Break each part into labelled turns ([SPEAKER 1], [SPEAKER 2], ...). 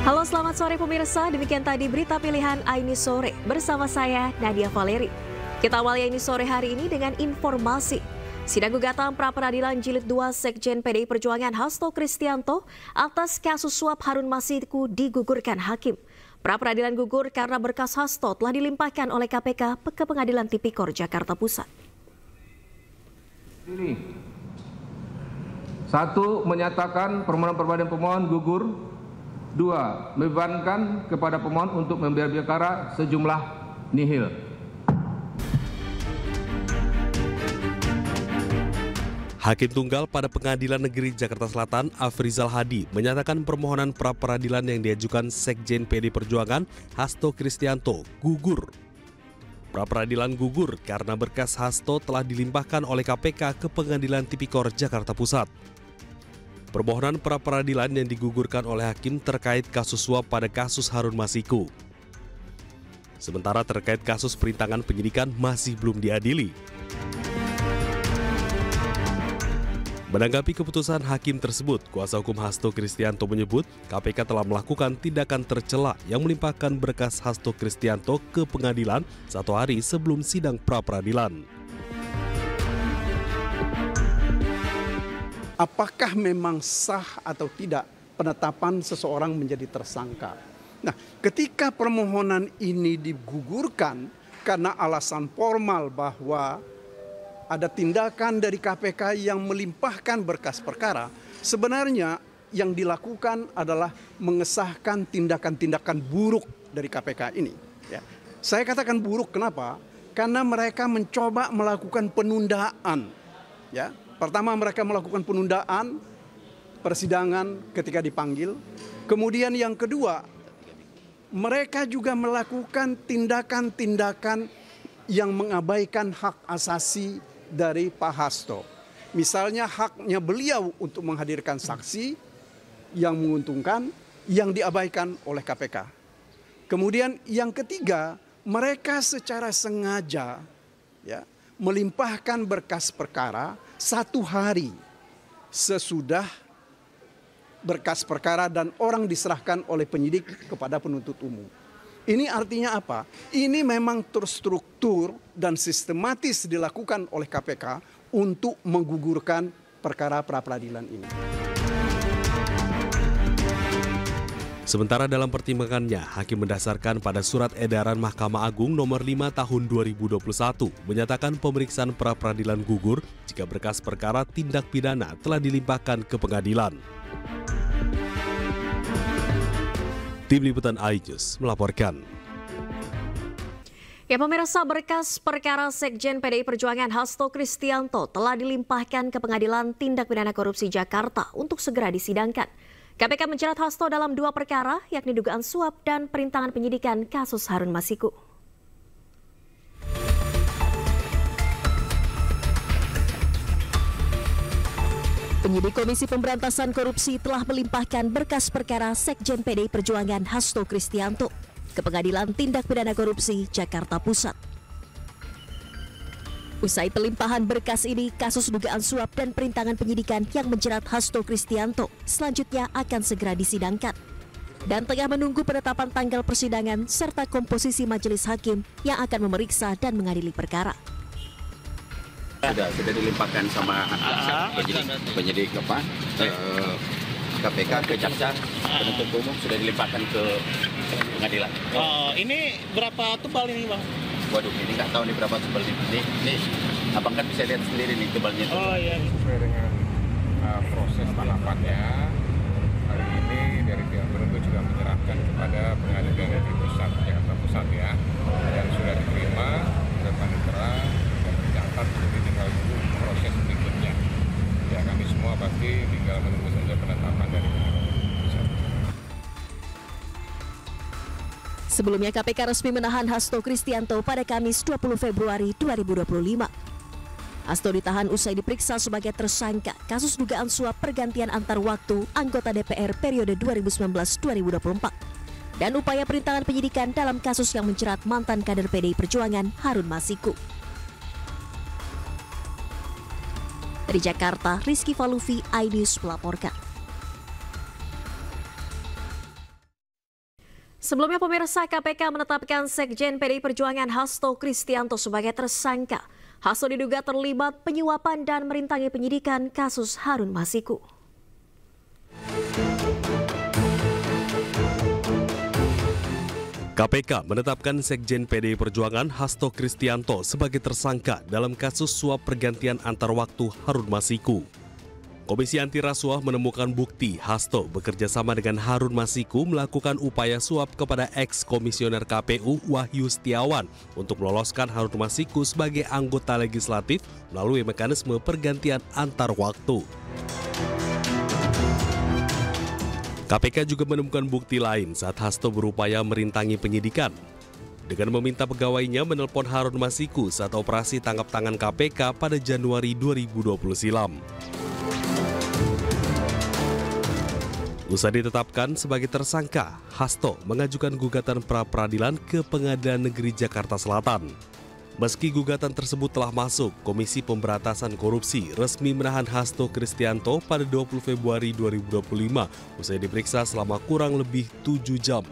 [SPEAKER 1] Halo, selamat sore pemirsa. Demikian tadi berita pilihan Aini Sore bersama saya Nadia Valeri. Kita awali Aini Sore hari ini dengan informasi. Sidang gugatan pra-peradilan jilid 2 Sekjen PDI Perjuangan Hasto Kristianto atas kasus suap Harun Masiku digugurkan hakim. Pra-peradilan gugur karena berkas Hasto telah dilimpahkan oleh KPK ke Pengadilan Tipikor Jakarta Pusat.
[SPEAKER 2] Ini 1. Menyatakan permohonan pra-peradilan pemohon gugur. 2. Membebankan kepada pemohon untuk membayar perkara sejumlah nihil.
[SPEAKER 3] Hakim Tunggal pada Pengadilan Negeri Jakarta Selatan, Afrizal Hadi, menyatakan permohonan pra-peradilan yang diajukan Sekjen PDI Perjuangan Hasto Kristianto gugur. Pra-peradilan gugur karena berkas Hasto telah dilimpahkan oleh KPK ke Pengadilan Tipikor Jakarta Pusat. Permohonan pra-peradilan yang digugurkan oleh hakim terkait kasus suap pada kasus Harun Masiku. Sementara terkait kasus perintangan penyidikan masih belum diadili. Menanggapi keputusan hakim tersebut, kuasa hukum Hasto Kristianto menyebut KPK telah melakukan tindakan tercela yang melimpahkan berkas Hasto Kristianto ke pengadilan 1 hari sebelum sidang pra-peradilan.
[SPEAKER 4] Apakah memang sah atau tidak penetapan seseorang menjadi tersangka? Nah, ketika permohonan ini digugurkan karena alasan formal bahwa ada tindakan dari KPK yang melimpahkan berkas perkara, sebenarnya yang dilakukan adalah mengesahkan tindakan-tindakan buruk dari KPK ini. Ya. Saya katakan buruk kenapa? Karena mereka mencoba melakukan penundaan. Ya. Pertama, mereka melakukan penundaan persidangan ketika dipanggil. Kemudian yang kedua, mereka juga melakukan tindakan-tindakan yang mengabaikan hak asasi dari Pak Hasto. Misalnya haknya beliau untuk menghadirkan saksi yang menguntungkan, yang diabaikan oleh KPK. Kemudian yang ketiga, mereka secara sengaja ya, melimpahkan berkas perkara 1 hari sesudah berkas perkara dan orang diserahkan oleh penyidik kepada penuntut umum. Ini artinya apa? Ini memang terstruktur dan sistematis dilakukan oleh KPK untuk menggugurkan perkara pra-peradilan ini.
[SPEAKER 3] Sementara dalam pertimbangannya, hakim mendasarkan pada surat edaran Mahkamah Agung nomor 5 tahun 2021 menyatakan pemeriksaan pra-peradilan gugur jika berkas perkara tindak pidana telah dilimpahkan ke pengadilan. Tim Liputan iNews melaporkan.
[SPEAKER 1] Ya, pemirsa, berkas perkara Sekjen PDI Perjuangan Hasto Kristianto telah dilimpahkan ke Pengadilan Tindak Pidana Korupsi Jakarta untuk segera disidangkan. KPK menjerat Hasto dalam 2 perkara, yakni dugaan suap dan perintangan penyidikan kasus Harun Masiku. Penyidik Komisi Pemberantasan Korupsi telah melimpahkan berkas perkara Sekjen PDI Perjuangan Hasto Kristianto ke Pengadilan Tindak Pidana Korupsi Jakarta Pusat. Usai pelimpahan berkas ini, kasus dugaan suap dan perintangan penyidikan yang menjerat Hasto Kristianto selanjutnya akan segera disidangkan. Dan tengah menunggu penetapan tanggal persidangan serta komposisi majelis hakim yang akan memeriksa dan mengadili perkara.
[SPEAKER 5] Sudah dilimpahkan sama penyidik KPK ke jaksa penuntut umum, sudah dilimpahkan ke pengadilan.
[SPEAKER 6] Ini berapa tebal ini, Bang?
[SPEAKER 5] Waduh, ini nggak tahu nih berapa tebal ini. Nih, abang kan bisa lihat sendiri nih tebalnya.
[SPEAKER 6] Oh iya.
[SPEAKER 2] Sesuai dengan proses tahapannya, hari ini dari pihak penuntut juga menyerahkan kepada Pengadilan Negeri Pusat Jakarta Pusat ya, yang sudah diterima, sudah tanda terang dan tercatat, jadi tinggal tunggu proses berikutnya. Ya, kami semua pasti tinggal menunggu saja penetapan dari Pengadilan Negeri Pusat.
[SPEAKER 1] Sebelumnya KPK resmi menahan Hasto Kristianto pada Kamis 20 Februari 2025. Hasto ditahan usai diperiksa sebagai tersangka kasus dugaan suap pergantian antar waktu anggota DPR periode 2019-2024 dan upaya perintangan penyidikan dalam kasus yang menjerat mantan kader PDI Perjuangan Harun Masiku. Dari Jakarta, Rizky Falufi, iNews melaporkan. Sebelumnya pemirsa, KPK menetapkan Sekjen PDI Perjuangan Hasto Kristianto sebagai tersangka. Hasto diduga terlibat penyuapan dan merintangi penyidikan kasus Harun Masiku.
[SPEAKER 3] KPK menetapkan Sekjen PDI Perjuangan Hasto Kristianto sebagai tersangka dalam kasus suap pergantian antar waktu Harun Masiku. Komisi Anti Rasuah menemukan bukti Hasto bekerja sama dengan Harun Masiku melakukan upaya suap kepada ex-komisioner KPU Wahyu Setiawan untuk meloloskan Harun Masiku sebagai anggota legislatif melalui mekanisme pergantian antar waktu. KPK juga menemukan bukti lain saat Hasto berupaya merintangi penyidikan dengan meminta pegawainya menelpon Harun Masiku saat operasi tangkap tangan KPK pada Januari 2020 silam. Usai ditetapkan sebagai tersangka, Hasto mengajukan gugatan pra-peradilan ke Pengadilan Negeri Jakarta Selatan. Meski gugatan tersebut telah masuk, Komisi Pemberantasan Korupsi resmi menahan Hasto Kristianto pada 20 Februari 2025 usai diperiksa selama kurang lebih 7 jam.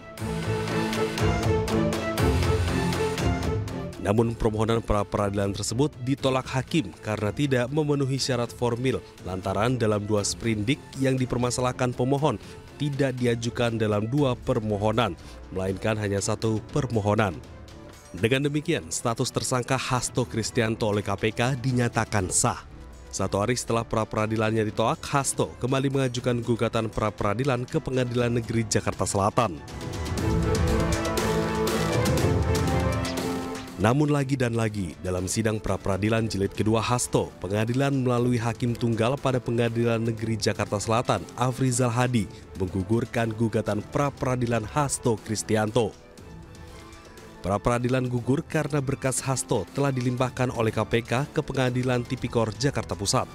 [SPEAKER 3] Namun permohonan pra-peradilan tersebut ditolak hakim karena tidak memenuhi syarat formil lantaran dalam 2 sprindik yang dipermasalahkan pemohon tidak diajukan dalam 2 permohonan, melainkan hanya 1 permohonan. Dengan demikian, status tersangka Hasto Kristianto oleh KPK dinyatakan sah. 1 hari setelah pra-peradilannya ditolak, Hasto kembali mengajukan gugatan pra-peradilan ke Pengadilan Negeri Jakarta Selatan. Namun lagi dan lagi, dalam sidang pra-peradilan jilid kedua Hasto, pengadilan melalui hakim tunggal pada Pengadilan Negeri Jakarta Selatan, Afrizal Hadi, menggugurkan gugatan pra-peradilan Hasto Kristianto. Pra-peradilan gugur karena berkas Hasto telah dilimpahkan oleh KPK ke Pengadilan Tipikor Jakarta Pusat.